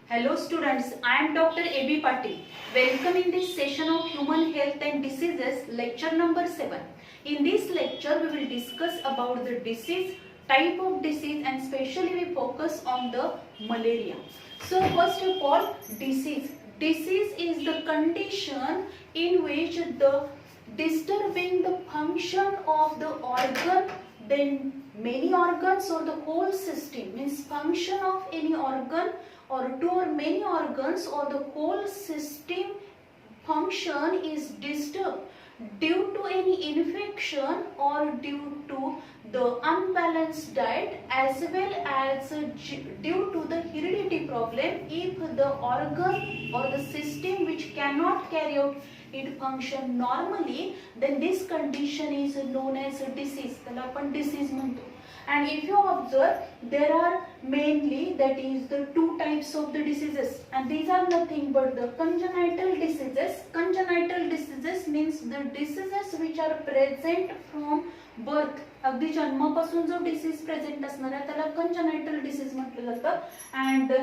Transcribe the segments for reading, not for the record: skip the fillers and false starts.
Hello students, I am Dr. A.B. Patil. Welcome in this session of Human Health and Diseases, lecture number 7. In this lecture, we will discuss about the disease, type of disease, and specially we focus on the malaria. So first of all, disease. Disease is the condition in which the disturbing the function of the organ, then many organs or the whole system, means function of any organ or two or many organs or the whole system function is disturbed due to any infection or due to the unbalanced diet as well as due to the heredity problem. If the organ or the system which cannot carry out its function normally, then this condition is known as a disease. त्याला आपण disease म्हणतो. And if you observe, there are mainly, that is the two types of the diseases, and these are nothing but the congenital diseases. Congenital diseases means the diseases which are present from birth. अगदी जन्मापासून जो disease present असणार आहे त्याला congenital disease म्हटलं जातं, and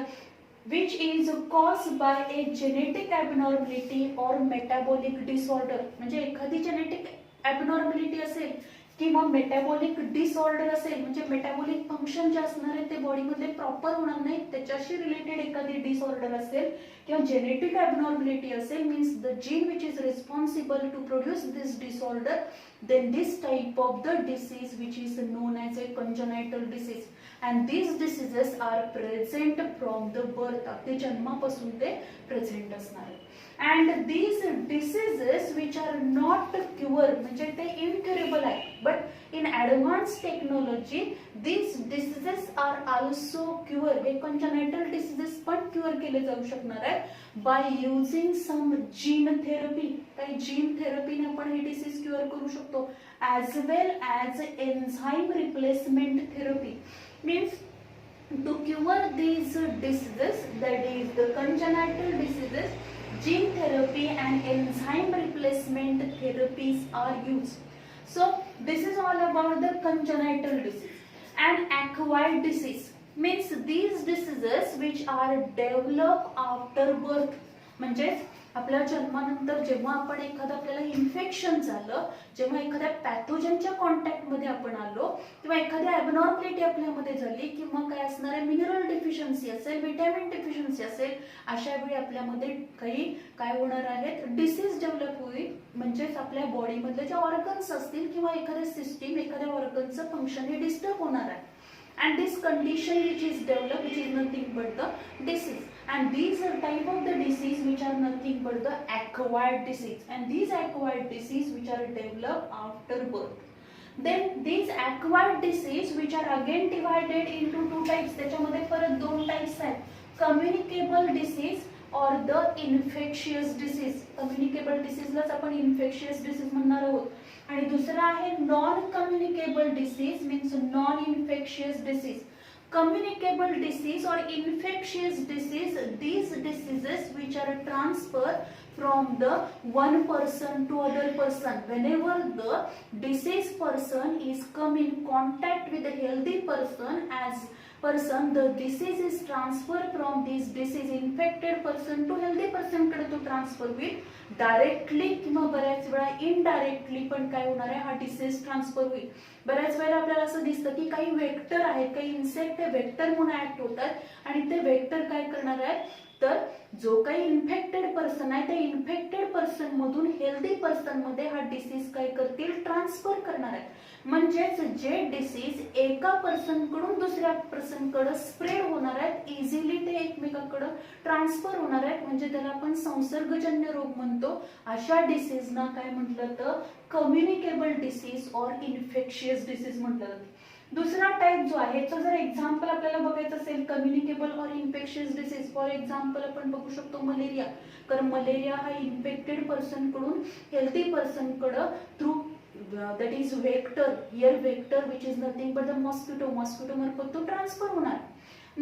which is caused by a genetic abnormality or metabolic disorder. म्हणजे एखादी जेनेटिक abnormality असेल किंवा मेटाबॉलिक डिसऑर्डर असेल, म्हणजे मेटाबॉलिक फंक्शन जे असणार आहे ते बॉडीमध्ये प्रॉपर होणार नाही, त्याच्याशी रिलेटेड एखादी डिसऑर्डर असेल किंवा जेनेटिक ॲबनॉर्मॅलिटी असेल, means the gene which is responsible to produce this disorder, then this type of the disease which is known as a congenital disease, and these diseases are present from the birth. अगदी जन्मापासून ते present असणार आहे. And these diseases which are not cured, म्हणजे ते incurable आहे, but in advanced technology these diseases are also cured. हे congenital diseases पण क्युअर केले जाऊ शकणार आहे by using some gene therapy. काही जीन थेरपीने आपण हे डिसीज क्युअर करू शकतो, as well as enzyme replacement therapy. Means to cure these diseases, that is the congenital diseases, gene therapy and enzyme replacement therapies are used. So this is all about the congenital disease. And acquired disease means these diseases which are developed after birth. म्हणजे आपल्या जन्मानंतर जेव्हा आपण एखादा आपल्याला infection झालं, जेव्हा एखाद्या पॅथोजनच्या कॉन्टॅक्ट मध्ये आपण आलो, किंवा एखादी ॲबनॉर्मॅलिटी आपल्यामध्ये झाली, किंवा काय असणार आहे मिनरल डिफिशियन्सी असेल, व्हिटॅमिन डिफिशियन्सी असेल, अशा वेळी आपल्यामध्ये काही काय होणार आहेत, डिसीज डेव्हलप होईल. म्हणजेच आपल्या बॉडीमधले जे ऑर्गन्स असतील किंवा एखाद्या सिस्टीम एखाद्या ऑर्गनचं फंक्शन हे डिस्टर्ब होणार आहे. And this condition which is developed, which is nothing but the disease, and these are type of the disease which are nothing but the acquired disease, and these acquired disease which are developed after birth. Then these acquired disease which are again divided into two types. त्याच्यामध्ये परत दोन types आहेत, communicable disease or the infectious disease. communicable disease लाच आपण infectious disease म्हणणार आहोत, आणि दुसरा आहे non communicable disease, means non infectious disease. Communicable disease or infectious disease, these diseases which are transferred from the one person to other person. Whenever the diseased person is come in contact with a healthy person, as person, the disease is transferred from this disease infected person to healthy person कडे तो transfer होईल. Directly किंवा बऱ्याच वेळा indirectly पण काय होणार आहे, हा डिसीज ट्रान्सफर होईल. बऱ्याच वेळेला आपल्याला असं दिसतं की काही वेक्टर आहेत, काही इन्सेक्ट हे वेक्टर म्हणून ऍक्ट होतात आणि ते वेक्टर काय करणार आहेत, तर जो काही इन्फेक्टेड पर्सन आहे त्या इन्फेक्टेड पर्सन मधून हेल्दी पर्सन मध्ये हा डिसीज काय करतील, ट्रान्सफर करणार आहेत. म्हणजेच जे डिसीज एका पर्सन कडून दुसऱ्या पर्सन कडे स्प्रेड होणार आहेत, इझिली ते एकमेकांकडे ट्रान्सफर होणार आहेत, म्हणजे त्याला आपण संसर्गजन्य रोग म्हणतो. अशा डिसीजना काय म्हटलं तर कम्युनिकेबल डिसीज और इन्फेक्शियस डिसीज म्हटलं जातं. दुसरा टाइप जो आहे याचं जर एक्झाम्पल आपल्याला बघायचं असेल, कम्युनिकेबल और इन्फेक्शियस डिसीज, फॉर एक्झाम्पल आपण बघू शकतो मलेरिया. कारण मलेरिया हा इन्फेक्टेड पर्सन कडून हेल्दी पर्सन कडे through that is vector, here vector which is nothing but the mosquito मार्फत तो ट्रान्सफर होणार.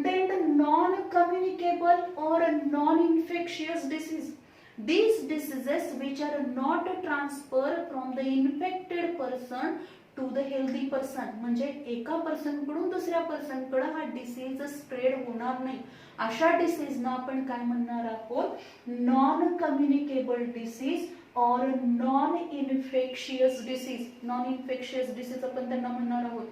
Then the non communicable or non infectious disease, these diseases which are not transferred from the infected person to the healthy person, म्हणजे एका person कडून दुसऱ्या person कडे हा disease spread होणार नाही, अशा डिसीजना आपण काय म्हणणार आहोत, नॉन कम्युनिकेबल डिसीज और non infectious disease. Non infectious disease आपण त्यांना म्हणणार आहोत.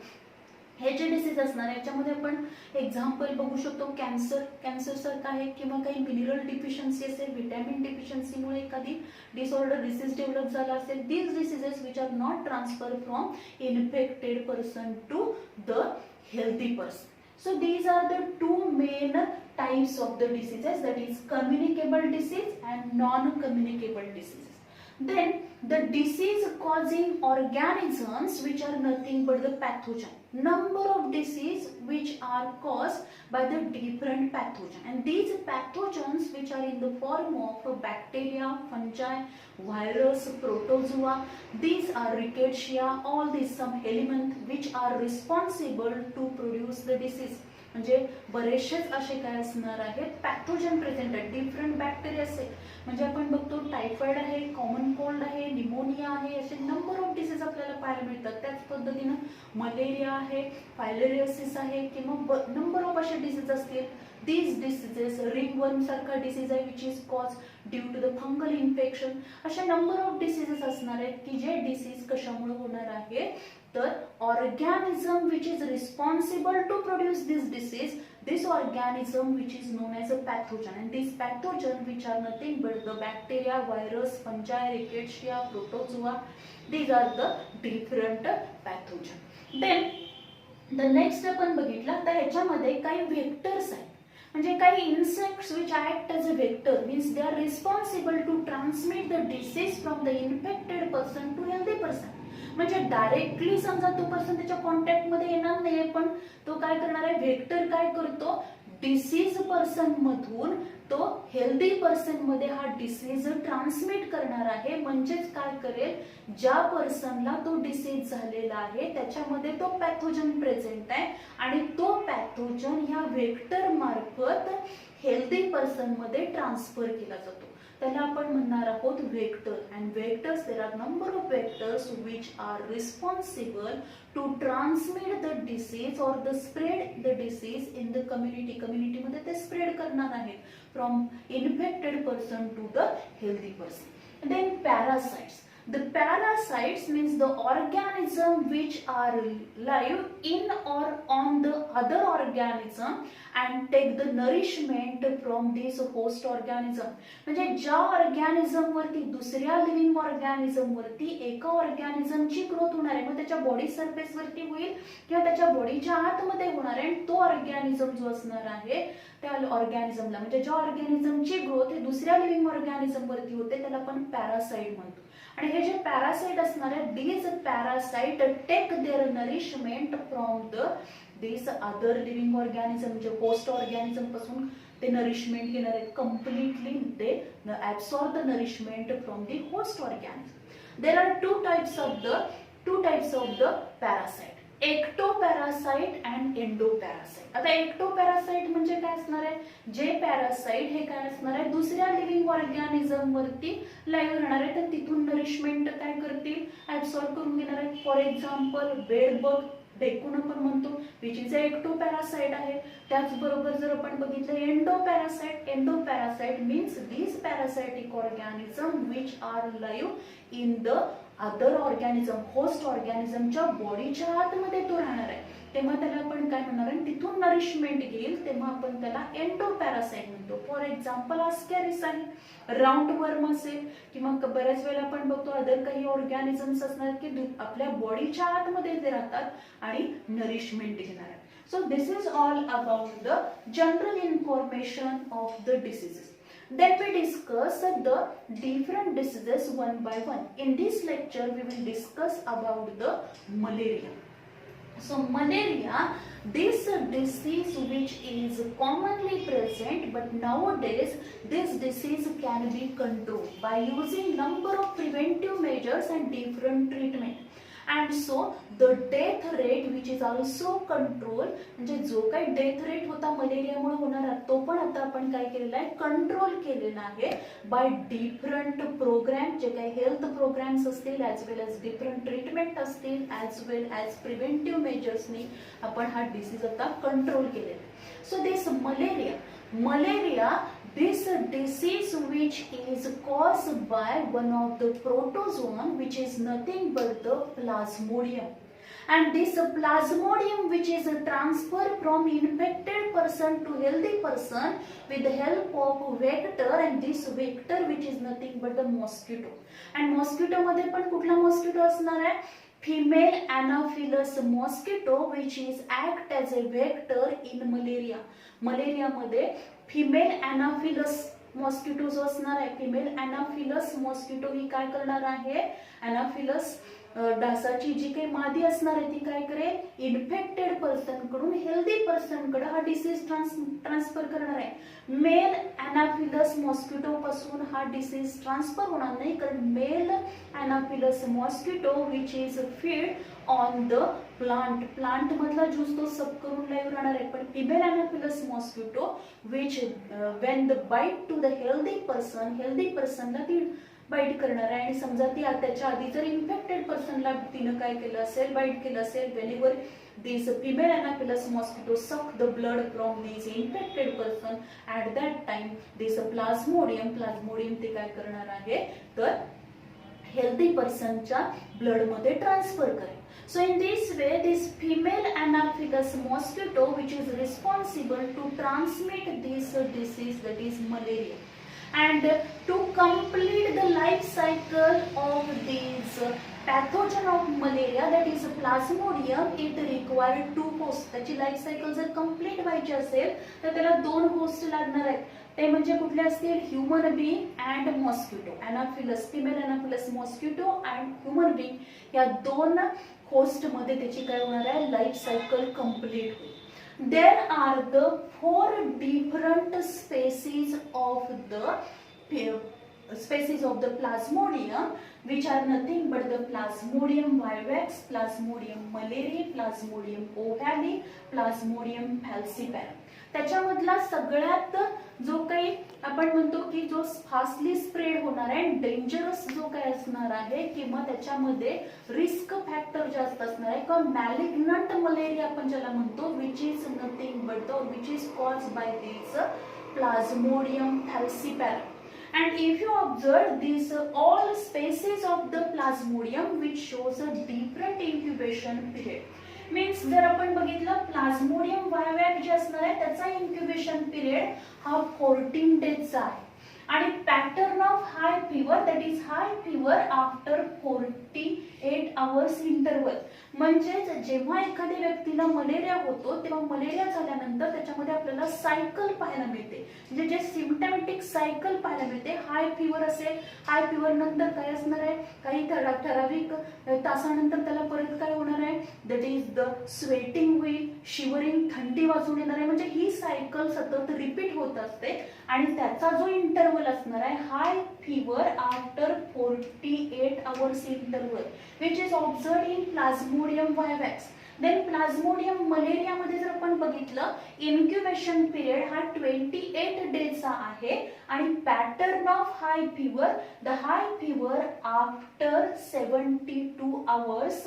हे जे डिसीज असणार याच्यामध्ये आपण एक्झाम्पल बघू शकतो, कॅन्सर सारखं आहे, किंवा काही मिनरल डिफिशियन्सी असेल, व्हिटॅमिन डिफिशियन्सीमुळे एखादी डिसऑर्डर डिसीज डेव्हलप झाला असेल. These diseases which are not transfer from infected person to the healthy person. So these are the two main types of the diseases, that is communicable disease and non-communicable diseases. Then the disease causing organisms which are nothing but the pathogen. Number of disease which are caused by the different pathogen, and these pathogens which are in the form of bacteria, fungi, virus, protozoa, these are rickettsia, all these some element which are responsible to produce the disease. म्हणजे बरेचसेच असे काय असणार आहेत, pathogen present आहेत, different bacteria असेल. म्हणजे आपण बघतो टायफॉइड आहे, कॉमन कोल्ड आहे, निमोनिया आहे, असे नंबर ऑफ डिसीज आपल्याला पाहायला मिळतात. त्याच पद्धतीनं मलेरिया आहे, फायलेरियोसिस आहे, किंवा नंबर ऑफ असे डिसीज असतील. दीज डिसीजेस, रिंगवर्म सारखा डिसीज आहे which is cause due to the fungal infection. अशा नंबर ऑफ डिसीजेस असणार आहेत की जे डिसीज कशामुळे होणार आहे, तर organism which is responsible to produce this disease, this organism which is known as a pathogen, and these pathogen which are nothing but the bacteria, virus, fungi, rickettsia, protozoa, these are the different pathogen. Then the next आपण बघितलं तर ह्याच्यामध्ये काही vectors आहेत, म्हणजे काही insects which act as a vector, means they are responsible to transmit the disease from the infected person to healthy person. म्हणजे directly समजा तो पर्सन त्याच्या कॉन्टॅक्ट मध्ये येणार नाहीये, पण तो काय करणार आहे, व्हेक्टर काय करतो, डिसीज पर्सन मधून तो हेल्दी पर्सन मध्ये हा डिसीज ट्रान्समिट करणार आहे. म्हणजेच काय करेल, ज्या पर्सनला तो डिसीज झालेला आहे त्याच्यामध्ये तो पॅथोजन प्रेझेंट आहे, आणि तो पॅथोजन ह्या व्हेक्टर मार्फत हेल्दी पर्सन मध्ये ट्रान्सफर केला जातो. त्याला आपण म्हणणार आहोत vector. And vectors, there are number of vectors which are responsible to transmit the disease or the spread the disease in the community. कम्युनिटीमध्ये ते स्प्रेड करणार आहेत from infected person to the healthy person. Then parasites. The parasites means the organism which are live in or on the other organism and take the nourishment from this host organism. म्हणजे ज्या organism वरती दुसऱ्या living organism वरती एका ऑर्गॅनिझमची growth होणार आहे, मग त्याच्या बॉडी सरफेस वरती होईल किंवा त्याच्या बॉडीच्या आतमध्ये होणार आहे, तो ऑर्गॅनिझम जो असणार आहे त्या ऑर्गॅनिझमला, म्हणजे ज्या ऑर्गॅनिझमची ग्रोथ हे दुसऱ्या लिव्हिंग ऑर्गॅनिझम वरती होते त्याला आपण पॅरासाइट म्हणतो. आणि हे जे पॅरासाइट असणार आहे, these parasite take their nourishment from the this other living organism, म्हणजे होस्ट ऑर्गॅनिझम पासून ते नरिशमेंट घेणार आहेत. Completely they absorb the nourishment from the host organism. There are two types of the parasite, ectoparasite and endoparasite. आता ectoparasite म्हणजे काय असणार आहे, जे पॅरासाइट हे काय असणार आहे, दुसऱ्या लिव्हिंग ऑर्गॅनिझम वरती लाईव्ह राहणार आहे, तर तिथून नरिशमेंट काय करतील, ऍब्सॉर्ब करून घेणार आहेत. फॉर एक्झाम्पल बेडबग, डेकून आपण म्हणतो, विच इज एक्टोपॅरासाइट आहे. त्याचबरोबर जर आपण बघितलं endoparasite means these parasitic organism which are live in the other organism, host ऑर्गॅनिझमच्या बॉडीच्या आतमध्ये तो राहणार आहे, तेव्हा त्याला आपण काय म्हणणार आहे, तिथून नरिशमेंट घेईल तेव्हा आपण त्याला एंडोपॅरासाइट म्हणतो. फॉर एक्झाम्पल आस्कॅरिस आहे, राऊंड वर्म असेल, किंवा बऱ्याच वेळेला आपण बघतो अदर काही ऑर्गॅनिझम्स असणार की आपल्या बॉडीच्या आतमध्ये ते राहतात आणि नरिशमेंट घेणार आहेत. So this is all about the general information of the diseases. Then we discuss the different diseases one by one. In this lecture, we will discuss about the malaria. So malaria, this disease which is commonly present, but nowadays this disease can be controlled by using number of preventive measures and different treatment. And so the death rate which is also control, म्हणजे जो काही death rate होता मलेरियामुळे होणारा तो पण आता आपण काय केलेला आहे, कंट्रोल केलेला आहे बाय डिफरंट प्रोग्राम, जे काही हेल्थ प्रोग्राम्स असतील ॲज वेल ॲज डिफरंट ट्रीटमेंट असतील ॲज वेल ॲज प्रिव्हेंटिव्ह मेजर्सनी आपण हा डिसीज आता कंट्रोल केलेला. So this malaria, this disease which is caused by one of the protozoan which is nothing but the plasmodium, and this plasmodium which is transferred from infected person to healthy person with the help of vector, and this vector which is nothing but the mosquito. And mosquito मध्ये पण कुठला mosquito असणार आहे, female anopheles mosquito which is act as a vector in malaria. Malaria मध्ये female Anopheles mosquito जो असणार आहे, female Anopheles mosquito ही काय करणार आहे, अनाफिलस डासाची जी काही मादी असणार आहे ती काय करेल, इन्फेक्टेड पर्सन कडून हेल्दी पर्सन कडे हा डिसीज ट्रान्सफर करणार आहे. मेल अनाफिलस मॉस्किटो पासून हा डिसीज ट्रान्सफर होणार नाही, कारण male Anopheles mosquito which is feed on the plant मधला ज्यूस तो सब करून लाईव्ह राहणार आहे. पण female Anopheles mosquito which when the bite to the healthy पर्सनला ती बाईट करणार आहे. आणि समजा ती त्याच्या आधी जर इन्फेक्टेड पर्सनला तिनं काय केलं असेल, बाईट केलं असेल, whenever this female Anopheles mosquito suck the blood from this infected person, at that time this plasmodium ते काय करणार आहे, तर हेल्दी पर्सनच्या ब्लड मध्ये ट्रान्सफर करेल. So in this way, this female Anopheles mosquito which is responsible to transmit this disease, that is malaria. And to complete the life cycle of this pathogen of malaria, that is plasmodium, it required 2 hosts. त्याची life cycle जर complete व्हायची असेल तर त्याला 2 host लागणार आहेत. ते म्हणजे कुठले असतील, human being and mosquito. Anopheles, female Anopheles mosquito and human being या 2 होस्ट मध्ये त्याची काय होणार आहे, लाईफ सायकल कंप्लीट होईल. There are the 4 different species of the plasmodium which are nothing but the Plasmodium vivax, Plasmodium malariae, Plasmodium ovale, Plasmodium falciparum. त्याच्यामधला सगळ्यात जो काही आपण म्हणतो की जो फास्टली स्प्रेड होणार आहे, डेंजरस जो काही असणार आहे, किंवा त्याच्यामध्ये रिस्क फॅक्टर जास्त असणार आहे, किंवा मॅलिग्नंट मलेरिया आपण ज्याला म्हणतो, which is nothing but which is caused by this Plasmodium falciparum. And if you observe these all species of the Plasmodium which shows a different incubation period. Means जर आपण बघितलं प्लाझ्मोडियम वायवॅक जे असणार आहे त्याचा इन्क्युबेशन पिरियड हा 14 डेजचा आहे. आणि pattern of high fever, that is hi fever after 48 hours interval. म्हणजेच जेव्हा एखाद्या व्यक्तीला मलेरिया होतो तेव्हा मलेरिया झाल्यानंतर त्याच्यामध्ये आपल्याला सायकल पाहायला मिळते, म्हणजे जे सिम्पटॅमॅटिक सायकल पाहायला मिळते. हाय फीवर असेल, हाय फीवर नंतर काय असणार आहे, काही ठराविक तासानंतर त्याला परत काय होणार आहे, दॅट इज द स्वेटिंग होईल, शिवरिंग, थंडी वाजून येणार आहे. म्हणजे ही सायकल सतत रिपीट होत असते. आणि त्याचा जो इंटरवल असणार आहे, high fever after 48 hours interval which is observed in Plasmodium vivax. Then Plasmodium malaria मध्ये जर आपण बघितलं, इन्क्युबेशन पिरियड हा 28 डेजचा आहे. आणि pattern of high fever, the high fever after 72 hours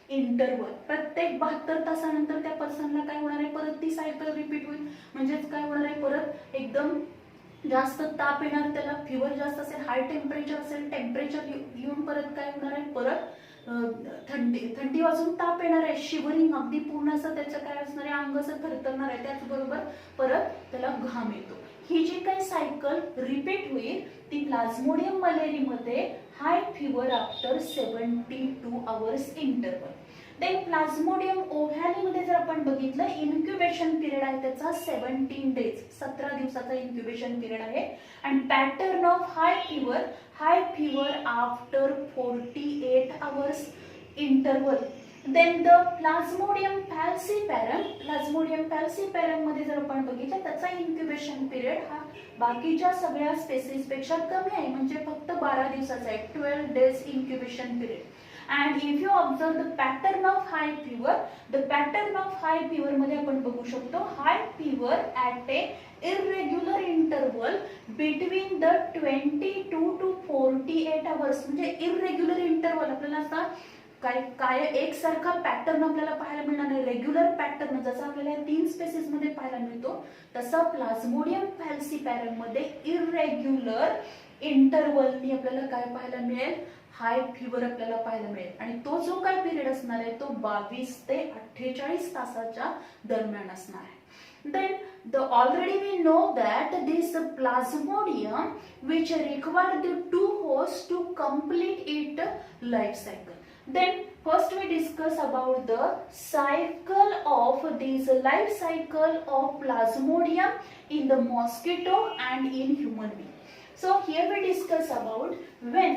interval. प्रत्येक 72 तासानंतर त्या पर्सनला काय होणार आहे, परत ती सायकल रिपीट होईल. म्हणजेच काय होणार आहे, परत एकदम जास्त ताप येणार, त्याला फिवर जास्त असेल, हाय टेम्परेचर असेल, टेम्परेचर येऊन परत काय होणार आहे, परत थंडी वाजून ताप येणार आहे, शिवरिंग अगदी पूर्ण असं त्याचं काय असणार आहे, अंग असं थरथरणार आहे. त्याचबरोबर परत त्याला घाम येतो. ही जी काही सायकल रिपीट होईल ती प्लाझ्मोडियम मलेरियामध्ये high fever after 72 hours interval. Then Plasmodium ovale मध्ये जर आपण बघितलं, इन्क्युबेशन पिरियड आहे त्याचा 17 डेज, 17 दिवसाचा इन्क्युबेशन पिरियड आहे. आणि pattern of high fever after 48 hours interval. Then the Plasmodium falciparum मध्ये जर आपण बघितलं, त्याचा इन्क्युबेशन पिरियड हा बाकीच्या सगळ्या स्पेसीज पेक्षा कमी आहे, म्हणजे फक्त 12 दिवसाचा आहे, 12 days incubation period. And if you observe the pattern of high fever, the pattern of high fever मध्ये आपण बघू शकतो high fever at a irregular interval between the 22 to 48 hours. म्हणजे इरेग्युलर इंटरवल आपल्याला असा काय एकसारखा पॅटर्न आपल्याला पाहायला मिळणार नाही. रेग्युलर पॅटर्न जसा आपल्याला 3 स्पेसिस मध्ये पाहायला मिळतो तसा प्लाझ्मोडियम फॅल्सीपॅरम मध्ये इरेग्युलर इंटरवलनी आपल्याला काय पाहायला मिळेल, हाय फिवर आपल्याला पाहायला मिळेल. आणि तो जो काय पिरियड असणार आहे तो 22 ते 48 तासाच्या दरम्यान असणार आहे. Then already we know that this plasmodium which require the 2 hosts to complete its life cycle. Then first we discuss about the cycle of this life cycle of plasmodium in the mosquito and in human being. So here we discuss about when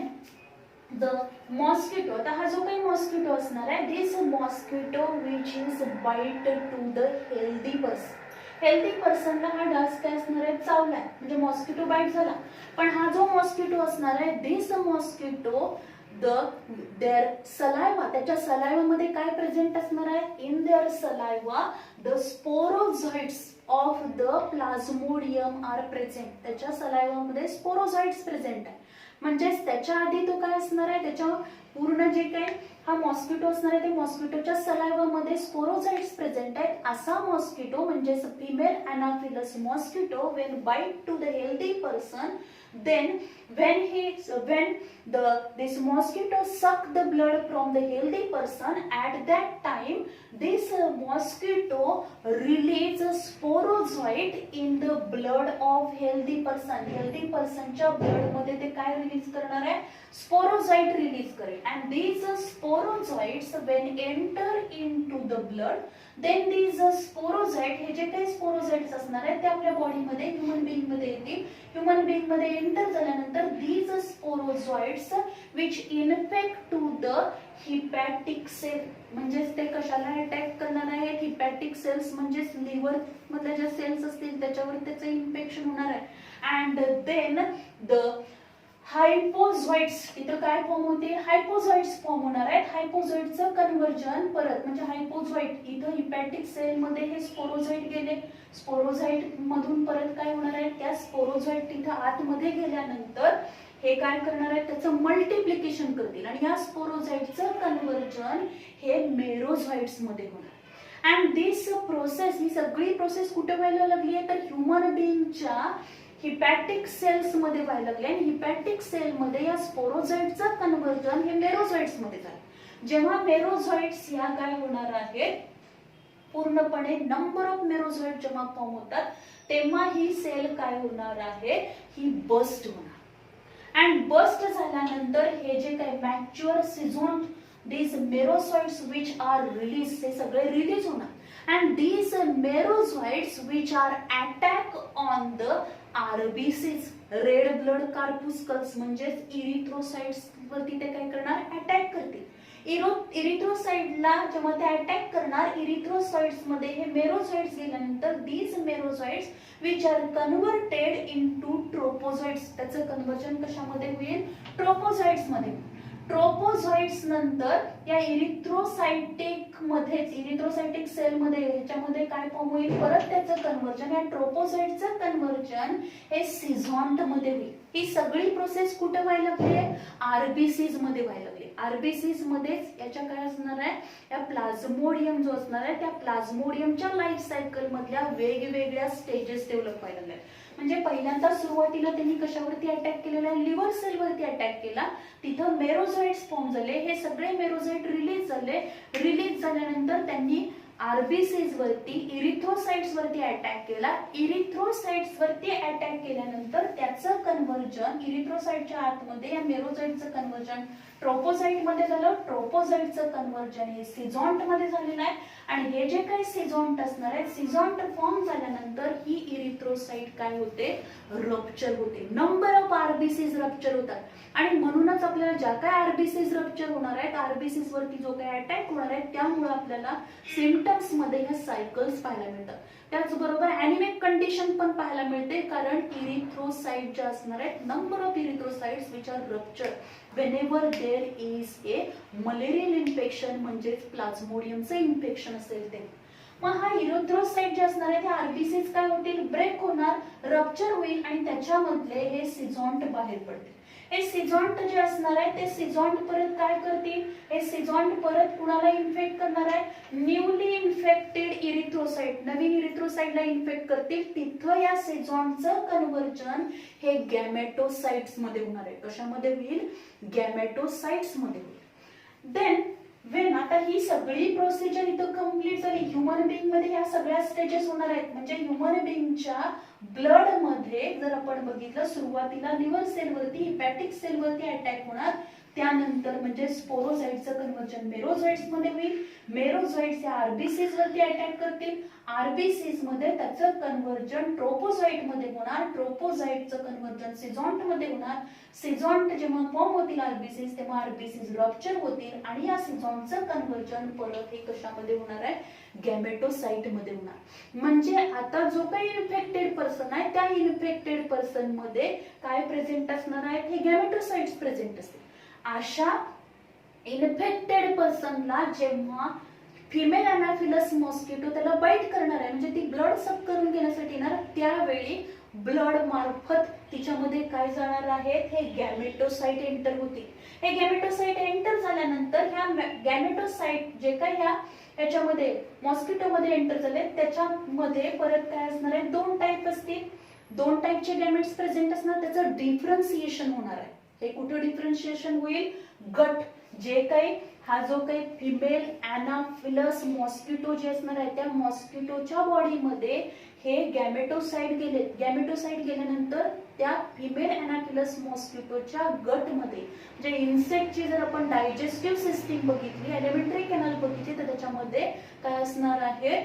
the mosquito, आता हा जो काही mosquito असणार आहे, this mosquito which is bite to the healthy person. Healthy पर्सनला हा डास काय असणार आहे, चावलाय म्हणजे मॉस्किटो बाईट झाला. पण हा जो मॉस्किटो असणार आहे, दिस मॉस्किटो देअर सलायवा, त्याच्या सलायवा मध्ये काय प्रेझेंट असणार आहे, in their saliva the sporozoites of the Plasmodium are present. त्याच्या सलायवा मध्ये स्पोरोझाइट्स प्रेझेंट आहे. म्हणजेच त्याच्या आधी तो काय असणार आहे, त्याच्या पूर्ण जे काही हा मॉस्किटो असणार आहे ते मॉस्किटोच्या सलायवा मध्ये स्पोरोझाइट्स प्रेझेंट आहेत. असा मॉस्किटो म्हणजे female Anopheles mosquito when bite to the healthy person, then when this mosquito suck the blood from the healthy person, at that time this mosquito release a sporozoite in the blood of healthy person. healthy person च्या blood मध्ये ते काय release करणार आहे, स्पोरोझाइट release करेल. and these sporozoites when enter into the blood, then these sporozoite, हे जे काही स्पोरोझाइट्स असणार आहेत ते आपल्या बॉडी मध्ये ह्युमन बीइंग मध्ये येतील. ह्युमन बीइंग मध्ये एंटर झाल्यानंतर these sporozoites which infect to the hepatic cell, म्हणजे ते कशाला अटॅक करणार आहेत, हिपॅटिक सेल्स म्हणजे लिव्हर मधल्या ज्या सेल्स असतील त्याच्यावर त्याचं इन्फेक्शन होणार आहे. अँड देन द हायपोझॉइट्स, इथं काय फॉर्म होते, हायपोझॉइट्स फॉर्म होणार आहेत. हायपोझॉइटचं कन्व्हर्जन परत म्हणजे हायपोझॉइट, इथं हिपॅटिक सेल मध्ये हे स्पोरोझाइट गेले, स्पोरोझाइट मधून परत काय होणार आहे, त्या स्पोरोझाइट तिथं आतमध्ये गेल्यानंतर हे काय करणार आहे, त्याचं मल्टिप्लिकेशन करतील आणि या स्पोरोझाइटचं कन्व्हर्जन हे मेरोझाइट्स मध्ये होणार. अँड दिस प्रोसेस, ही सगळी प्रोसेस कुठे व्हायला लागली आहे तर ह्युमन बीइंगच्या हिपॅटिक सेल्स मध्ये व्हायला लागले. आणि हिपॅटिक सेल मध्ये या स्पोरोझाइटचं कन्व्हर्जन हे मेरोझाइट्स मध्ये झालं. जेव्हा मेरोझाइट्स या काय होणार आहेत, पूर्णपणे नंबर ऑफ मेरोझाइट जेव्हा फॉर्म होतात तेव्हा ही सेल काय होणार आहे, ही बस्ट होणार. अँड बस्ट झाल्यानंतर हे जे काही mature सिझोन these merozoites which are released, हे सगळे रिलीज होणार. and these merozoites which are attack on the RBCs, red blood corpuscles म्हणजे इरिथ्रोसाइट्स वरती ते काय करणार, अटॅक करतील. इरिथ्रोसाइटला जेव्हा ते अटॅक करणार, इरिथ्रोसाइट्स मध्ये हे मेरोझाइट्स गेल्यानंतर these merozoites which are converted into tropozoites, त्याचं कन्वर्जन कशामध्ये होईल, ट्रोपोझाइट्स मध्ये. ट्रोपोझाइट्स नंतर या इरिथ्रोसाइटिक मध्ये, इरिथ्रोसाइटिक सेल मध्ये ह्याच्यामध्ये काय फॉर्म होईल, परत त्याचं कन्वर्जन, या ट्रोपोझाइटचं कन्वर्जन हे सिझॉन्ट मध्ये होईल. ही सगळी प्रोसेस कुठे व्हायला लागली आहे, आरबीसीज मध्ये व्हायला लागली. आरबीसीज मध्येच याच्या काय असणार आहे, या प्लाझ्मोडियम जो असणार आहे त्या प्लाझ्मोडियमच्या लाईफ सायकल मधल्या वेगवेगळ्या स्टेजेस डेव्हलप व्हायला लागल्या. म्हणजे पहिल्यांदा सुरुवातीला त्यांनी कशावरती अटॅक केलेला, लिव्हर सेल वरती अटॅक केला, तिथं मेरोझाइट्स फॉर्म झाले, हे सगळे मेरोझाइट रिलीज झाले. रिलीज झाल्यानंतर त्यांनी आरबीसीज वरती, इरिथ्रोसाइट्स वरती अटॅक केला. इरिथ्रोसाइट्स वरती अटॅक केल्यानंतर त्याचं कन्वर्जन इरिथ्रोसाइटच्या आतमध्ये या मेरोझाइटचं कन्वर्जन ट्रोपोझाइट मध्ये झालं. ट्रोपोझाइटचं कन्वर्जन हे सिझॉन्ट मध्ये झालेलं आहे. आणि हे जे काही सिझॉन्ट असणार आहे, सिझॉन्ट फॉर्म झाल्यानंतर ही इरिथ्रोसाइट काय होते, रप्चर होते. नंबर ऑफ आरबीसीज रप्चर होतात. आणि म्हणूनच आपल्याला ज्या काय आरबीसीज रप्चर होणार आहेत, आरबीसीज वरती जो काही अटॅक होणार आहे त्यामुळे आपल्याला सिम्पटम सिम्पटम्स मध्ये ह्या सायकल्स पाहायला मिळतात. त्याचबरोबर ॲनिमिक कंडिशन पण पाहायला मिळते, कारण इरिथ्रोसाइट जे असणार आहेत, number of erythrocytes which are rupture whenever there is a malarial infection, म्हणजेच प्लाझ्मोडियमचं इन्फेक्शन असेल ते. मग हा इरिथ्रोसाइट जे असणार आहे ते आरबीसीज काय होतील, ब्रेक होणार, रप्चर होईल आणि त्याच्यामधले हे सिझॉन्ट बाहेर पडतील. हे सिझॉन्ट जे असणार आहे ते सिझॉन्ट परत काय करतील, हे सिझॉन्ट परत कुणाला इन्फेक्ट करणार आहे, न्यूली इन्फेक्टेड इरिथ्रोसाइट, नवीन इरिथ्रोसाइटला इन्फेक्ट करतील. तिथं या सिझॉन्टचं कन्व्हर्जन हे गॅमेटोसाइट्स मध्ये होणार आहे. कशामध्ये होईल, गॅमेटोसाइट्स मध्ये होईल. देन वेन आता ही सगळी प्रोसिजर इथं कम्प्लीट झाली, ह्युमन बिंग मध्ये या सगळ्या स्टेजेस होणार आहेत. म्हणजे ह्युमन बिंगच्या ब्लड मध्ये जर आपण बघितलं, सुरुवातीला लिव्हर सेल वरती, हिपॅटिक सेल वरती अटॅक होणार, त्यानंतर म्हणजे स्पोरोझाइटचं कन्व्हर्जन मेरोझाइट्स मध्ये होईल, मेरोझाइट्स या आरबीसीज वरती अटॅक करतील, आरबीसीज मध्ये त्याचं कन्व्हर्जन ट्रोपोझाइट मध्ये होणार, ट्रोपोझाइटचं कन्व्हर्जन सिझॉन्ट मध्ये होणार, सिझॉन्ट जेव्हा फॉर्म होतील आरबीसीज तेव्हा आरबीसीज रप्चर होतील आणि या सिझॉन्टचं कन्व्हर्जन परत हे कशामध्ये होणार आहे, गॅमेटोसाइट मध्ये होणार. म्हणजे आता जो काही इन्फेक्टेड पर्सन आहे त्या इन्फेक्टेड पर्सन मध्ये काय प्रेझेंट असणार आहे, हे गॅमेटोसाइट्स प्रेझेंट असतील. अशा इन्फेक्टेड पर्सनला जेव्हा फिमेल अनाफिलस मॉस्किटो त्याला बाईट करणार आहे, म्हणजे ती ब्लड सक करून घेण्यासाठी येणार, त्यावेळी ब्लड मार्फत तिच्यामध्ये काय जाणार आहेत, हे गॅमेटोसाइट एंटर होतील. हे गॅमेटोसाइट एंटर झाल्यानंतर ह्या गॅमेटोसाइट जे काही याच्यामध्ये मॉस्किटो मध्ये एंटर झाले त्याच्यामध्ये परत काय असणार आहे, दोन टाईप असतील, दोन टाईपचे गॅमेट्स प्रेझेंट असणार, त्याचं डिफरन्सिएशन होणार आहे. हे कुठे डिफरन्शिएशन होईल, गट जे काही हा जो काही फिमेल अनाफिलस मॉस्किटो जे असणार आहे त्या मॉस्किटोच्या बॉडीमध्ये हे गॅमेटोसाइट गेले, गॅमेटोसाइट गेल्यानंतर त्या फिमेल अनाफिलस मॉस्किटोच्या गटमध्ये म्हणजे इन्सेक्टची जर आपण डायजेस्टिव्ह सिस्टीम बघितली, एलिमेंटरी कॅनल बघितली, तर त्याच्यामध्ये काय असणार आहे,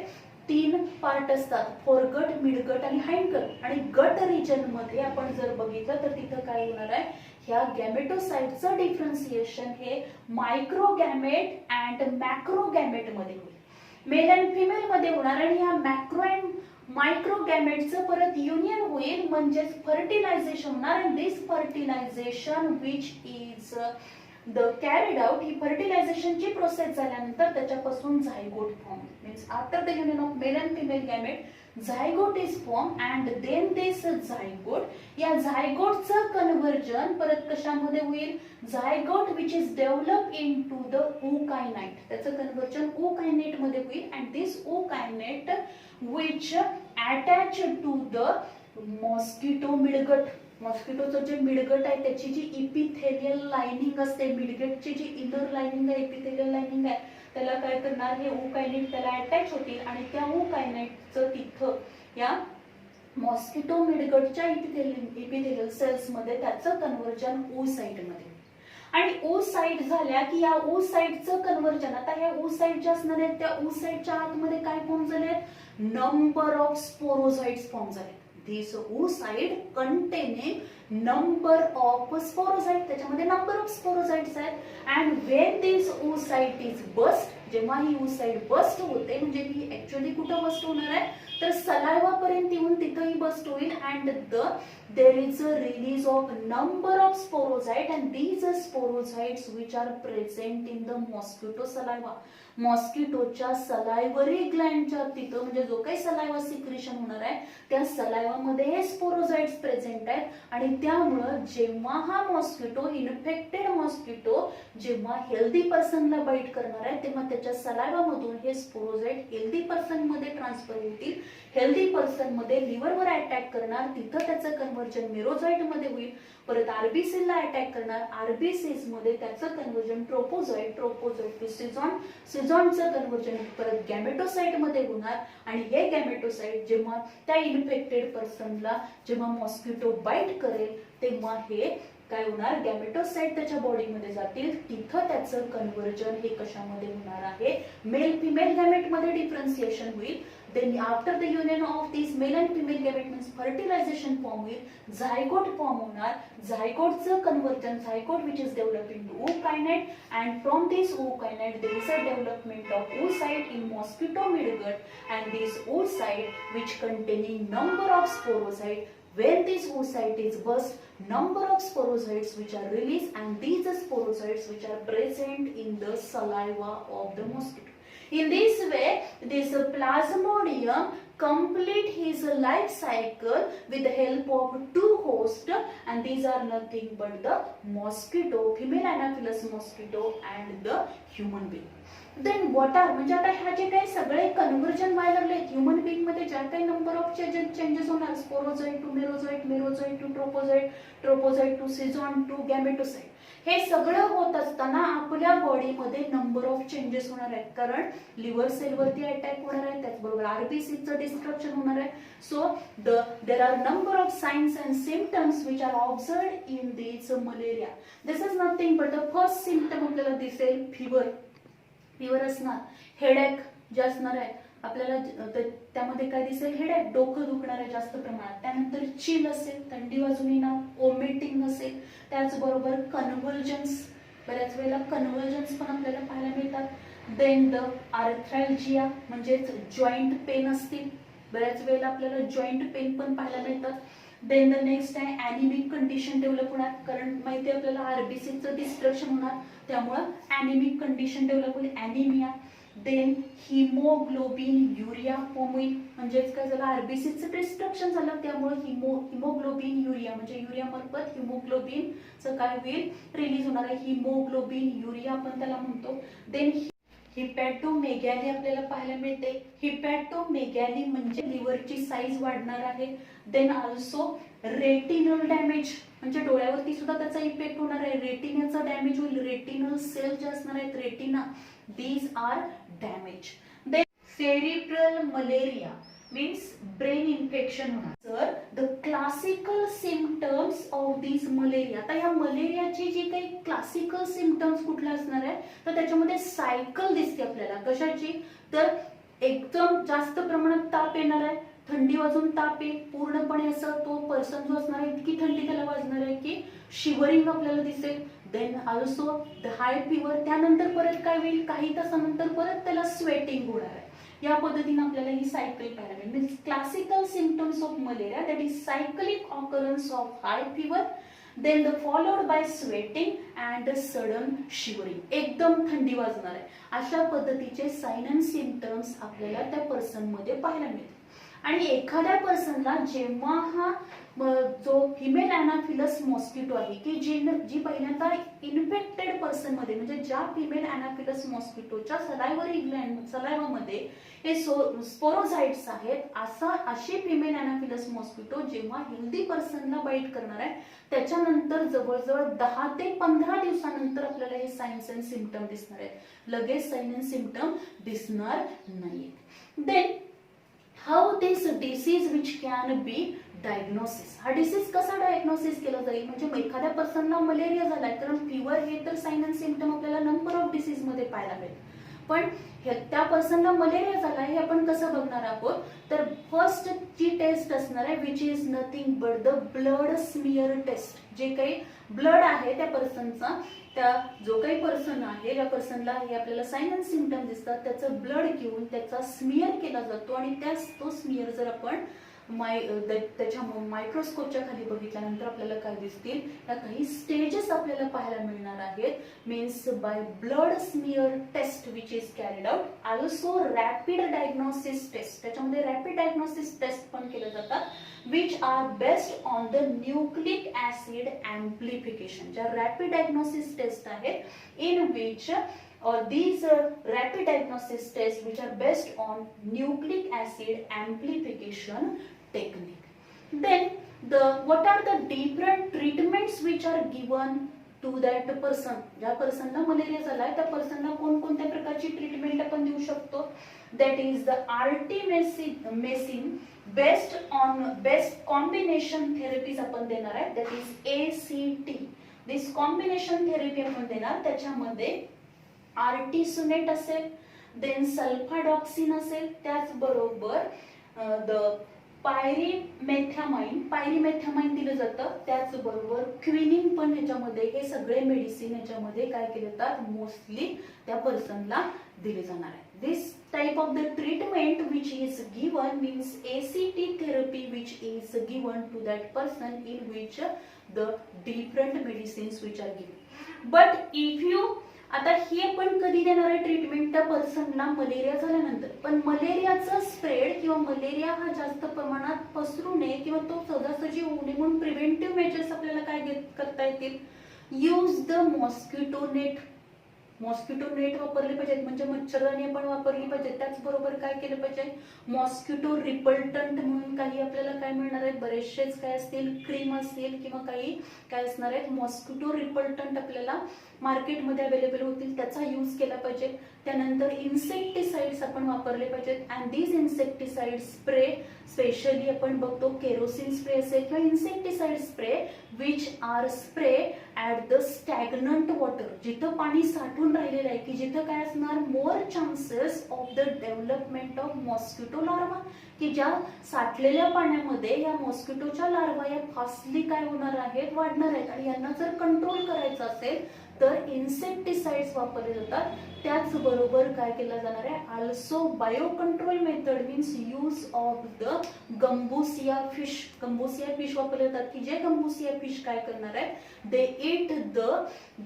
तीन पार्ट असतात, फोरगट, मिडगट आणि हाइंडगट. आणि गट रिजन मध्ये आपण जर बघितलं तर तिथं काय होणार आहे, ह्या गॅमेटोसाइटचं डिफरन्सिएशन हे मायक्रोगॅमेट अँड मॅक्रोगॅमेट मध्ये होईल, मेल अँड फिमेल मध्ये होणार. आणि ह्या मॅक्रो अँड मायक्रोगॅमेटचं परत युनियन होईल, म्हणजेच फर्टिलायझेशन होणार. And this fertilization which is the carried out, ही फर्टिलायझेशनची प्रोसेस झाल्यानंतर त्याच्यापासून zygote form, means after the union of male and female gamete zygote is form and then this zygote, या झायगोटचं कन्व्हर्जन परत कशामध्ये होईल, zygote which is develop into the ookinete, त्याचं कन्व्हर्जन ookinete मध्ये होईल. And this ookinete which attach to the mosquito midgut, मॉस्किटोचं जे मिडगट आहे त्याची जी इपिथेलियल लाइनिंग असते, मिडगटची जी इनर लाइनिंग आहे, इपिथेलियल लाइनिंग आहे, त्याला काय करणार, हे ookinete त्याला अटॅच होतील आणि त्या ookinetचं तिथं या मॉस्किटो मिडगटच्या इपिथेलियल सेल्स मध्ये त्याचं कन्व्हर्जन oocyte मध्ये. आणि oocyte झाल्या की या oocyteचं कन्व्हर्जन, आता ह्या oocyte ज्या असणार आहेत त्या oocyteच्या आतमध्ये काय फॉर्म झाले, नंबर ऑफ स्पोरोझाइट्स फॉर्म झाले. This oocyte containing number of sporocytes, त्याच्यामध्ये नंबर ऑफ स्पोरोसाइट्स आहेत. And when this oocyte is burst, जेव्हा ही oocyte बस्ट होते, म्हणजे ही ऍक्च्युअली कुठं बस्ट होणार आहे, तर सलायवा पर्यंत येऊन तिथंही बस्ट होईल. And there is a release of number of sporocytes and these are sporocytes which are present in the mosquito saliva, मॉस्किटोच्या सलायवरी ग्लँडच्या तिथं म्हणजे जो काही सलायवा सिक्रेशन होणार आहे त्या सलायवा मध्ये हे स्पोरोझाइट्स प्रेझेंट आहेत. आणि त्यामुळं जेव्हा हा मॉस्किटो, इन्फेक्टेड मॉस्किटो जेव्हा हेल्दी पर्सनला बाईट करणार आहे तेव्हा त्याच्या सलायवा मधून हे स्पोरोझाइट हेल्दी पर्सन मध्ये ट्रान्सफर होतील, हेल्दी पर्सन मध्ये लिव्हरवर अटॅक करणार, तिथं त्याचं कन्व्हर्जन मेरोझाइट मध्ये होईल, परत आरबीसी ला अटॅक करणार, आरबीसीज मध्ये त्याचं कन्व्हर्जन ट्रोपोझाइट, ट्रोपोझाइट टू सिझॉन्ट, सिझॉन्टचं कन्व्हर्जन परत गॅमेटोसाइट मध्ये होणार. आणि हे गॅमेटोसाइट जेव्हा त्या इन्फेक्टेड पर्सनला जेव्हा मॉस्किटो बाईट करेल तेव्हा हे काय होणार, गॅमेटोसाइट त्याच्या बॉडीमध्ये जातील, तिथं त्याचं कन्व्हर्जन हे कशामध्ये होणार आहे, मेल फिमेल गॅमेट मध्ये डिफरन्सिएशन होईल. Then after the union of these male and female gamete means fertilization form होईल, zygote form होणार, zygoteचं conversion, zygote which is developed into ookinete, and from this ookinete there is a development of oocyte in mosquito midgut, and this oocyte which containing number of sporocyte. When this oocyte is burst, number of sporocytes which are released, and these sporocytes which are present in the saliva of the mosquito. In this way, this Plasmodium complete his life cycle with the help of two hosts, and these are nothing but the mosquito, female Anopheles mosquito, and the human being. Then what are, म्हणजे आता ह्या जे काही सगळे conversion व्हायला लागले human being मध्ये, ज्या काही नंबर ऑफ चेंजेस होणार, स्पोरोझाइट टू मेरोझाइट, मेरोझाइट टू ट्रोपोझाइट, ट्रोपोझाइट टू सिझॉन टू गॅमेटोसाइट, हे सगळं होत असताना आपल्या बॉडीमध्ये नंबर ऑफ चेंजेस होणार आहेत, कारण लिव्हर सेलवरती अटॅक होणार आहे, त्याचबरोबर आरबीसीचं डिस्ट्रक्शन होणार आहे. So there are number of signs and symptoms which are observed in this malaria. This is nothing but the first symptom आपल्याला दिसेल फीवर, फीवर असणार, हेडेक जे असणार आहे आपल्याला, त्यामध्ये काय दिसेल, हेडेक, डोकं दुखणार आहे जास्त प्रमाणात, त्यानंतर चिल असेल, थंडी वाजून येणार, ओमेटिंग असेल, त्याचबरोबर कन्व्हर्जन्स, बऱ्याच वेळेला कन्व्हर्जन्स पण आपल्याला पाहायला मिळतात. देन द आर्थ्रॅल्जिया म्हणजेच जॉईंट पेन असतील, बऱ्याच वेळेला आपल्याला जॉईंट पेन पण पाहायला मिळतात. देन द नेक्स्ट आहे ॲनिमिक कंडिशन डेव्हलप होणार, कारण माहिती आहे आपल्याला आरबीसीचं डिस्ट्रक्शन होणार, त्यामुळं ॲनिमिक कंडिशन डेव्हलप होईल, anaemia. Then haemoglobin urea form होईल, म्हणजेच काय झालं, आरबीसीचं डिस्ट्रक्शन झालं, त्यामुळे हिमोग्लोबिन युरिया म्हणजे युरिया मार्फत हिमोग्लोबिनचं काय होईल, रिलीज होणार आहे, हिमोग्लोबिन युरिया आपण त्याला म्हणतो. देन हिपॅटोमेगॅली आपल्याला पाहायला मिळते, हिपॅटोमेगॅली म्हणजे लिव्हरची साईज वाढणार आहे. देन ऑल्सो रेटिनल डॅमेज म्हणजे डोळ्यावरती सुद्धा त्याचा इफेक्ट होणार आहे, रेटिनाचा डॅमेज होईल, रेटिनल सेल जे असणार आहेत retina, these are damaged. Then cerebral malaria means brain infection होणार. तर the classical symptoms of this malaria, आता या मलेरियाची जी काही क्लासिकल सिम्पटम्स कुठले असणार आहे, तर त्याच्यामध्ये सायकल दिसते आपल्याला, कशाची, तर एकदम जास्त प्रमाणात ताप येणार आहे, थंडी वाजून ताप येईल, पूर्णपणे असं तो पर्सन जो असणार आहे इतकी थंडी त्याला वाजणार आहे की शिवरिंग आपल्याला दिसेल. Then also the high fever, त्यानंतर परत काय होईल, काही तासानंतर परत त्याला स्वेटिंग होणार आहे. या पद्धतीने आपल्याला ही सायकल पाहायला मिळेल. Means classical symptoms of malaria, that is cyclic occurrence of high fever, then the followed by sweating and sudden shivering, एकदम थंडी वाजणार आहे. अशा पद्धतीचे साइन अँड सिम्पटम्स आपल्याला त्या पर्सन मध्ये पाहायला मिळतात. आणि एखाद्या पर्सनला जेव्हा हा जो फिमेल अॅनाफिलस मॉस्किटो आहे की जी पहिल्यांदा इन्फेक्टेड पर्सन मध्ये, म्हणजे ज्या फिमेल अॅनाफिलस मॉस्किटोच्या सलायवरी ग्लँड, सलायवामध्ये हे स्पोरोझाइट्स आहेत, अशी फिमेल अॅनाफिलस मॉस्किटो जेव्हा हेल्दी पर्सनला बाईट करणार आहे, त्याच्यानंतर जवळजवळ 10 ते 15 दिवसानंतर आपल्याला हे साइन्स अँड सिम्पटम दिसणार आहेत, लगेच साइन अँड सिम्पटम दिसणार नाहीत. Then how this disease which can be diagnosis, हा डिसीज कसा डायग्नोसिस केला जाईल, म्हणजे एखाद्या पर्सनला मलेरिया झालाय, कारण फिवर हे तर साइन अँड सिम्पटम आपल्याला नंबर ऑफ डिसीज मध्ये पाहायला मिळेल, पण त्या पर्सनला मलेरिया झाला हे आपण कसं बघणार आहोत, तर फर्स्ट जी टेस्ट असणार आहे which is nothing but the blood smear test. जे काही ब्लड आहे त्या पर्सनचा, त्या जो काही पर्सन आहे त्या पर्सनला हे आपल्याला साइन अँड सिम्पटम दिसतात, त्याचं ब्लड घेऊन त्याचा स्मिअर केला जातो, आणि तो स्मिअर जर आपण त्याच्या मायक्रोस्कोपच्या खाली बघितल्यानंतर आपल्याला काय दिसतील, त्या काही स्टेजेस आपल्याला पाहायला मिळणार आहेत. Means by blood smear test which is carried out, also rapid diagnosis test, त्याच्यामध्ये रॅपिड डायग्नोसिस टेस्ट पण केले जातात, which are based on the nucleic acid amplification. ज्या रॅपिड डायग्नोसिस टेस्ट आहेत, in which these rapid diagnosis tests which are based on nucleic acid amplification technique. Then what are the different treatments which are given to that person. ज्या पर्सनला malaria झालाय त्या पर्सनला कोणकोणत्या प्रकारची treatment आपण देऊ शकतो, that is the artemisinin based combination therapies आपण देणार आहे, that is ACT. This combination therapy आपण देणार. त्याच्यामध्ये आर्टिसुनेट असेल, देन सल्फाडॉक्सिन असेल, त्याचबरोबर द पायरीमेथामाइन दिलं जातं, त्याचबरोबर क्विनिन पण ह्याच्यामध्ये. हे सगळे मेडिसिन ह्याच्यामध्ये काय केले जातात, मोस्टली त्या पर्सनला दिले जाणार आहे. This type of the treatment which is given means ACT therapy which is given to that person in which the different medicines which are given. But if you आता हे पण कधी देणार आहे ट्रीटमेंट त्या पर्सनला, मलेरिया झाल्यानंतर. पण मलेरियाचा स्प्रेड किंवा मलेरिया हा जास्त प्रमाणात पसरू नये किंवा तो सहजासहजी होऊ नये म्हणून प्रिव्हेंटिव्ह मेजर्स आपल्याला काय करता येतील. यूज द मॉस्किटो नेट वापरले पाहिजेत, म्हणजे मच्छरदाणी आपण वापरली पाहिजे. त्याचबरोबर काय केलं पाहिजे, मॉस्किटो रिपल्टंट म्हणून काही आपल्याला काय मिळणार आहे, बरेचसेच काय असतील, क्रीम असतील किंवा काही काय असणार आहेत, मॉस्किटो रिपल्टंट आपल्याला मार्केटमध्ये अवेलेबल होतील, त्याचा यूज केला पाहिजे. त्यानंतर इन्सेक्टिसाइड्स आपण वापरले पाहिजेत. And these insecticide spray specially आपण बघतो केरोसिन स्प्रे असेल किंवा insecticide spray which are spray at the stagnant water, जिथं पाणी साठून राहिलेलं आहे की जिथं काय असणार, more chances of the development of mosquito larva, की ज्या साठलेल्या पाण्यामध्ये या मॉस्किटोच्या लार्वा या फास्टली काय होणार आहेत, वाढणार आहेत. आणि यांना जर कंट्रोल करायचं असेल तर इन्सेक्टिसाइड्स वापरले जातात. त्याचबरोबर काय केलं जाणार आहे, also bio control method means use of the Gambusia fish वापरले जातात, की जे गंबुसिया फिश काय करणार आहे, they eat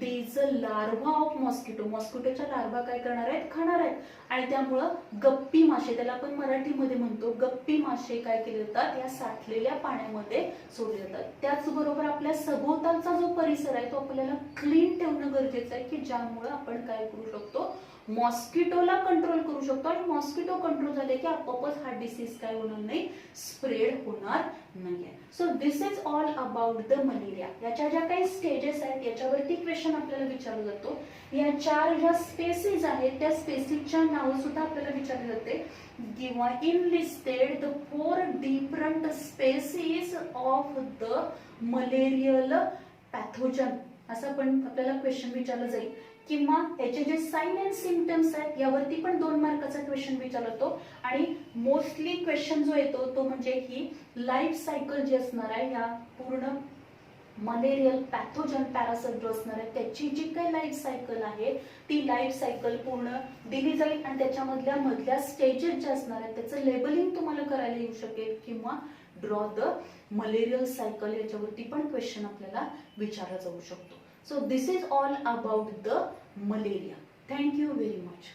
these larva of मॉस्किटोच्या लार्वा काय करणार आहेत, खाणार आहेत. आणि त्यामुळं गप्पी मासे, त्याला आपण मराठीमध्ये म्हणतो गप्पी मासे, काय केले जातात, या साठलेल्या पाण्यामध्ये सोडले जातात. त्याचबरोबर आपल्या सभोवतालचा जो परिसर आहे तो आपल्याला क्लीन ठेवणं गरजेचं आहे, की ज्यामुळे आपण काय करू शकतो, मॉस्किटोला कंट्रोल करू शकतो. आणि मॉस्किटो कंट्रोल झाले की आपोआपच हा डिसीज काय होणार नाही, स्प्रेड होणार नाहीये. So this is all about the malaria. याच्या ज्या काही स्टेजेस आहेत याच्यावरती क्वेश्चन आपल्याला विचारला जातो. या 4 ज्या स्पेसिस आहेत त्या स्पेसिसच्या नाव सुद्धा आपल्याला विचारले जाते, किंवा enlisted the 4 different species of the malarial pathogen, असं पण आपल्याला क्वेश्चन विचारलं जाईल. किंवा याचे जे साइन अँड सिम्पटम्स आहेत यावरती पण 2 मार्काचा क्वेश्चन विचारतो. आणि मोस्टली क्वेश्चन जो येतो तो म्हणजे ही लाईफ सायकल जी असणार आहे, या पूर्ण मलेरियल पॅथोजन पॅरासाइट जो असणार आहे त्याची जी काही लाईफ सायकल आहे ती लाईफ सायकल पूर्ण दिली जाईल. आणि त्याच्यामधल्या स्टेजेस ज्या असणार आहेत त्याचं लेबलिंग तुम्हाला करायला येऊ शकेल, किंवा ड्रॉ द मलेरियल सायकल याच्यावरती पण क्वेश्चन आपल्याला विचारला जाऊ शकतो. So this is all about the malaria. Thank you very much.